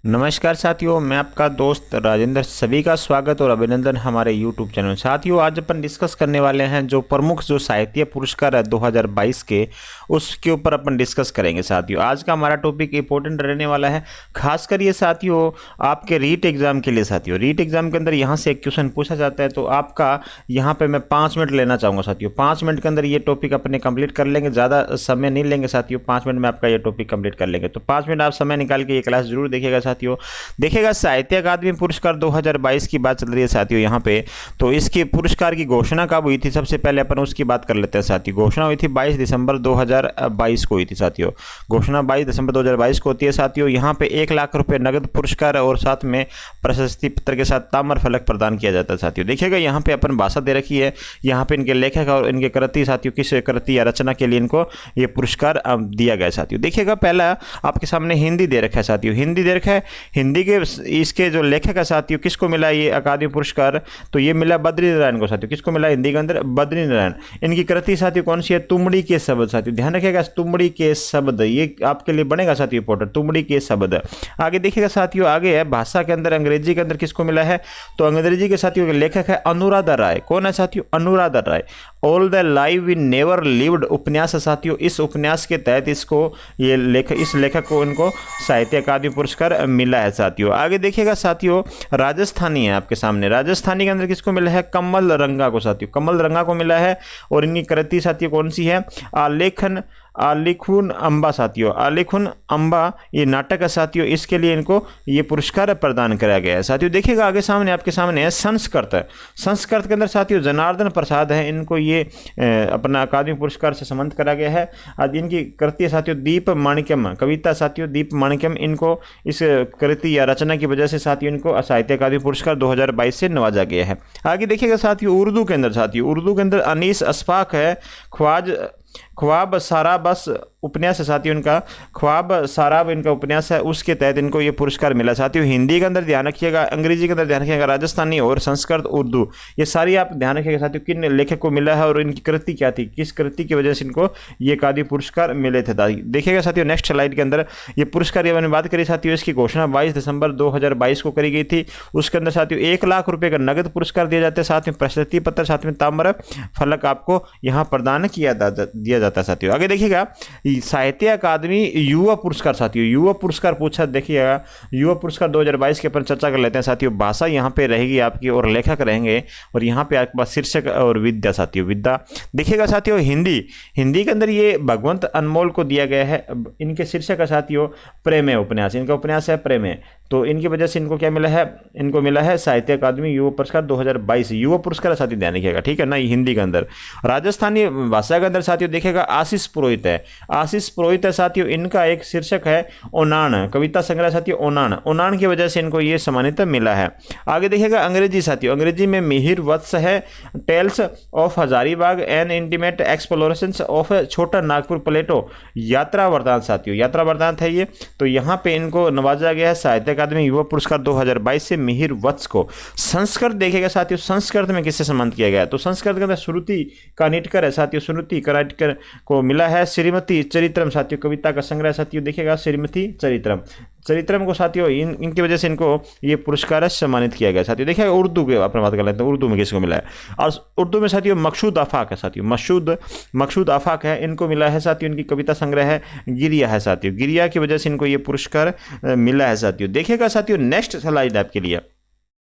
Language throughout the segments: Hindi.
नमस्कार साथियों, मैं आपका दोस्त राजेंद्र। सभी का स्वागत और अभिनंदन हमारे YouTube चैनल। साथियों, आज अपन डिस्कस करने वाले हैं जो प्रमुख जो साहित्य पुरस्कार है 2022 के, उसके ऊपर अपन डिस्कस करेंगे। साथियों, आज का हमारा टॉपिक इंपॉर्टेंट रहने वाला है, खासकर ये साथियों आपके रीट एग्जाम के लिए। साथियों, रीट एग्जाम के अंदर यहाँ से एक क्वेश्चन पूछा जाता है, तो आपका यहाँ पे मैं 5 मिनट लेना चाहूँगा। साथियों, 5 मिनट के अंदर ये टॉपिक अपने कंप्लीट कर लेंगे, ज़्यादा समय नहीं लेंगे। साथियों, 5 मिनट में आपका ये टॉपिक कंप्लीट कर लेंगे, तो 5 मिनट आप समय निकाल के ये क्लास जरूर देखिएगा। साथियों, देखिएगा, साहित्य अकादमी पुरस्कार 2022 की बात चल रही है साथियों यहाँ पे। तो इसके पुरस्कार की घोषणा कब हुई थी, सबसे पहले अपन उसकी बात कर लेते हैं। साथियों, घोषणा हुई थी 22 दिसंबर 2022 को हुई थी। साथियों, घोषणा 22 दिसंबर 2022 को होती है। साथियों, यहाँ पे 1 लाख रुपए नगद पुरस्कार और साथ में प्रशस्ति पत्र के साथ ताम्र फलक प्रदान किया जाता है। साथियों, देखिएगा, यहाँ पे अपन भाषा दे रखी है, यहाँ पे इनके लेखक और इनके कृति, साथियों किस कृति या रचना के लिए इनको ये पुरस्कार दिया गया है। साथियों, देखिएगा, पहला आपके सामने हिंदी दे रखा है। साथियों, हिंदी दे रखा है, हिंदी के इसके जो लेखक है साथियों, किसको मिला ये अकादमी पुरस्कार, तो ये मिला बद्री नारायण को। साथियों, किसको मिला हिंदी के अंदर, बद्री नारायण। इनकी कृति साथियों कौन सी है, तुमड़ी के शब्द। साथियों, ध्यान रखिएगा, तुमड़ी के शब्द ये आपके लिए बनेगा साथियों इंपॉर्टेंट, तुमड़ी के शब्द। आगे देखिएगा साथियों, आगे है भाषा के अंदर, अंग्रेजी के अंदर किसको मिला है, तो अंग्रेजी के साथियों के लेखक है अनुराधा राय। कौन है साथियों, Anuradha Roy. All the life we never lived उपन्यास है साथियों, इस उपन्यास के तहत इसको ये इस लेखक को इनको साहित्य अकादमी पुरस्कार मिला है। साथियों, आगे देखिएगा साथियों, राजस्थानी है आपके सामने, राजस्थानी के अंदर किसको मिला है, कमल रंगा को। साथियों, कमल रंगा को मिला है, और इनकी कृति साथियों कौन सी है, आलेखुन अंबा। साथियों, आलेखुन अंबा ये नाटक है साथियों, इसके लिए इनको ये पुरस्कार प्रदान कराया गया है। साथियों, देखिएगा, आगे सामने आपके सामने है संस्कृत। संस्कृत के अंदर साथियों जनार्दन प्रसाद है, इनको ये अपना अकादमी पुरस्कार से सम्मानित करा गया है। आज इनकी कृति साथियों दीप माणिक्यम कविता। साथियों, दीप माणिक्यम, इनको इस कृति या रचना की वजह से साथियों इनको साहित्य अकादमी पुरस्कार 2022 से नवाजा गया है। आगे देखिएगा साथियों, उर्दू के अंदर, साथियों उर्दू के अंदर अनीस अशफाक है, ख्वाब साराबस उपन्यास है साथियों, इनका ख्वाब साराब इनका उपन्यास है, उसके तहत इनको ये पुरस्कार मिला। साथियों, हिंदी के अंदर ध्यान रखिएगा, अंग्रेजी के अंदर ध्यान रखिएगा, राजस्थानी और संस्कृत उर्दू, ये सारी आप ध्यान रखिएगा साथियों, किन लेखक को मिला है और इनकी कृति क्या थी, किस कृति की वजह से इनको ये अकादमी पुरस्कार मिले थे। देखिएगा साथियों, नेक्स्ट स्लाइड के अंदर ये पुरस्कार ये मैंने बात करी साथियों, इसकी घोषणा 22 दिसंबर 2022 को करी गई थी। उसके अंदर साथियों 1 लाख रुपए का नगद पुरस्कार दिया जाता है, साथ में प्रशस्ति पत्र, साथ में ताम्र फलक आपको यहाँ प्रदान दिया जाता है। साथियों, आगे देखिएगा, साहित्य अकादमी युवा पुरस्कार। साथियों, युवा पुरस्कार पूछा, देखिएगा युवा पुरस्कार 2022 के अपन चर्चा कर लेते हैं। साथियों, भाषा यहाँ पे रहेगी आपकी और लेखक रहेंगे, और यहाँ पे आपके पास शीर्षक और विद्या। साथियों, विद्या देखिएगा साथियों, हिंदी के अंदर ये भगवंत अनमोल को दिया गया है। इनके शीर्षक है साथियों प्रेम उपन्यास, इनका उपन्यास है प्रेम, तो इनकी वजह से इनको क्या मिला है, इनको मिला है साहित्य अकादमी युवा पुरस्कार 2022 युवा पुरस्कार। साथियों, ध्यान रखिएगा, ठीक है ना। हिंदी के अंदर, राजस्थानी भाषा के अंदर साथियों देखिएगा आशीष पुरोहित है, आशीष पुरोहित है साथियों, इनका एक शीर्षक है ओनान, कविता संग्रह साथियों ओनान, ओनान की वजह से इनको ये सम्मानित मिला है। आगे देखिएगा अंग्रेजी। साथियों, अंग्रेजी में मिहिर वत्स है, tales of Hazaribagh an intimate explorations of Chota Nagpur प्लेटो, यात्रा वृतांत। साथियों, यात्रा वृतांत है ये, तो यहाँ पे इनको नवाजा गया है साहित्य अकादमी युवा पुरस्कार 2022 से मिहिर वत्स को। संस्कृत देखेगा साथियों, संस्कृत में किससे सम्मानित किया गया, तो संस्कृत के अंदर श्रुति कानिटकर है साथियों, श्रुति कानिटकर को मिला है श्रीमती चरित्रम। साथियों, कविता का संग्रह। साथियों, देखिएगा श्रीमती चरित्रम को साथियों इनकी वजह से इनको ये पुरस्कार सम्मानित किया गया। साथियों, देखिएगा उर्दू के अपने बात कर लेते हैं, उर्दू में किसको मिला है, और उर्दू में साथियों मकसूद आफाक है। साथियों, मकसूद आफाक है, इनको मिला है साथियों, इनकी कविता संग्रह है गिरिया है। साथियों, गिरिया की वजह से इनको ये पुरस्कार मिला है। साथियों, देखिएगा साथियों, नेक्स्ट स्लाइड आपके लिए।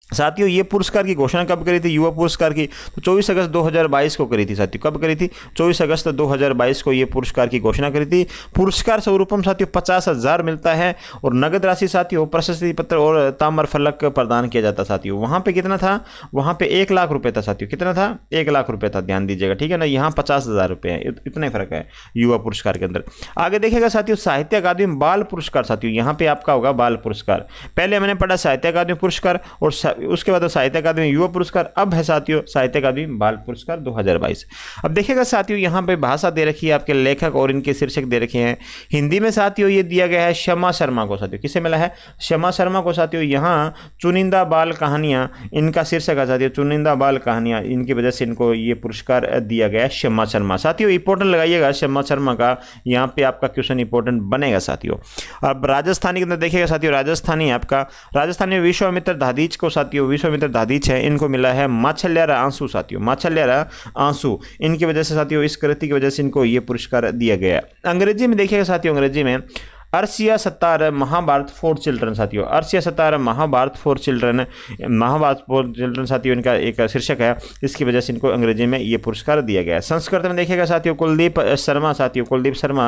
साथियों, ये पुरस्कार की घोषणा कब करी थी, युवा पुरस्कार की, तो 24 अगस्त 2022 को करी थी। साथियों, कब करी थी, 24 अगस्त 2022 को ये पुरस्कार की घोषणा करी थी। पुरस्कार स्वरूपम साथियों 50,000 मिलता है, और नगद राशि साथियों प्रशस्ति पत्र और ताम्र फलक प्रदान किया जाता। साथियों, वहाँ पे कितना था, वहाँ पे 1 लाख रुपये था। साथियों, कितना था, 1 लाख रुपये था, ध्यान दीजिएगा, ठीक है ना। यहाँ 50,000 रुपये है, इतना ही फर्क है युवा पुरस्कार के अंदर। आगे देखिएगा साथियों, साहित्य अकादमी बाल पुरस्कार। साथियों, यहाँ पे आपका होगा बाल पुरस्कार। पहले मैंने पढ़ा साहित्य अकादमी पुरस्कार, और उसके बाद साहित्य अकादमी युवा पुरस्कार, अब है साथियों साहित्य अकादमी बाल पुरस्कार 2022। अब देखिएगा साथियों यहाँ पे भाषा दे रखी है, आपके लेखक और इनके शीर्षक दे रखे हैं। हिंदी में साथियों ये दिया गया है शमा शर्मा को साथियों, किसे मिला है? शमा शर्मा को साथियों। यहाँ चुनिंदा बाल कहानियां इनका शीर्षक है साथियों, चुनिंदा बाल कहानियां, इनकी वजह से इनको ये पुरस्कार दिया गया है शमा शर्मा। साथियों इंपॉर्टेंट लगाइएगा शमा शर्मा का, यहाँ पे आपका क्वेश्चन इंपॉर्टेंट बनेगा साथियों। अब राजस्थानी के अंदर देखिएगा साथियों, राजस्थानी में विश्वामित्र दादीच को साथियों, विश्वामित्र दादीच है, इनको मिला है माछल्यारा आंसू साथियों, माछल्यारा आंसू, इनकी वजह से साथियों, इस कृति की वजह से इनको ये पुरस्कार दिया गया। अंग्रेजी में देखिएगा साथियों, अंग्रेजी में अर्सिया सत्तार महाभारत फॉर चिल्ड्रन साथियों, Arshia Sattar Mahabharata for children, Mahabharata for children साथियों इनका एक शीर्षक है, इसकी वजह से इनको अंग्रेजी में ये पुरस्कार दिया गया है। संस्कृत में देखिएगा साथियों कुलदीप शर्मा साथियों, कुलदीप शर्मा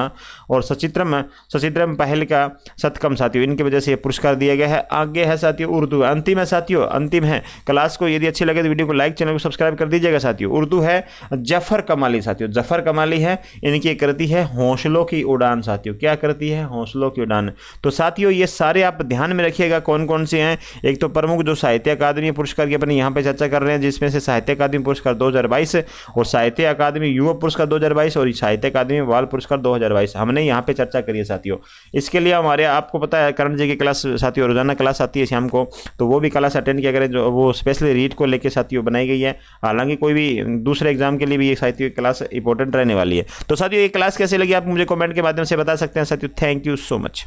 और सचित्रम पहल का शतकम साथियों, इनकी वजह से ये पुरस्कार दिया गया है। आगे है साथियों उर्दू, अंतिम है साथियों, अंतिम है। क्लास को यदि अच्छी लगे तो वीडियो को लाइक, चैनल को सब्सक्राइब कर दीजिएगा साथियों। उर्दू है जफर कमाली साथियों, जफर कमाली है, इनकी कृति है हौसलों की उड़ान साथियों। क्या कृति है? हौसलों की उड़ान। तो साथियों ये सारे आप ध्यान में रखिएगा कौन कौन से हैं। एक तो प्रमुख जो साहित्य अकादमी पुरस्कार की अपने यहाँ पे चर्चा कर रहे हैं, जिसमें से साहित्य अकादमी पुरस्कार 2022 और साहित्य अकादमी युवा पुरस्कार 2022 और साहित्य अकादमी बाल पुरस्कार 2022 हमने यहाँ पे चर्चा करी है साथियों। इसके लिए हमारे आपको पता है करण जी की क्लास साथियों, रोजाना क्लास आती है शाम को, तो वो भी क्लास अटेंड किया करें, जो वो स्पेशली रीड को लेकर साथियों बनाई गई है। हालांकि कोई भी दूसरे एग्जाम के लिए भी ये साहित्य क्लास इंपॉर्टेंट रहने वाली है। तो साथियों ये क्लास कैसे लगी आप मुझे कमेंट के माध्यम से बता सकते हैं साथियों। Thank you so much.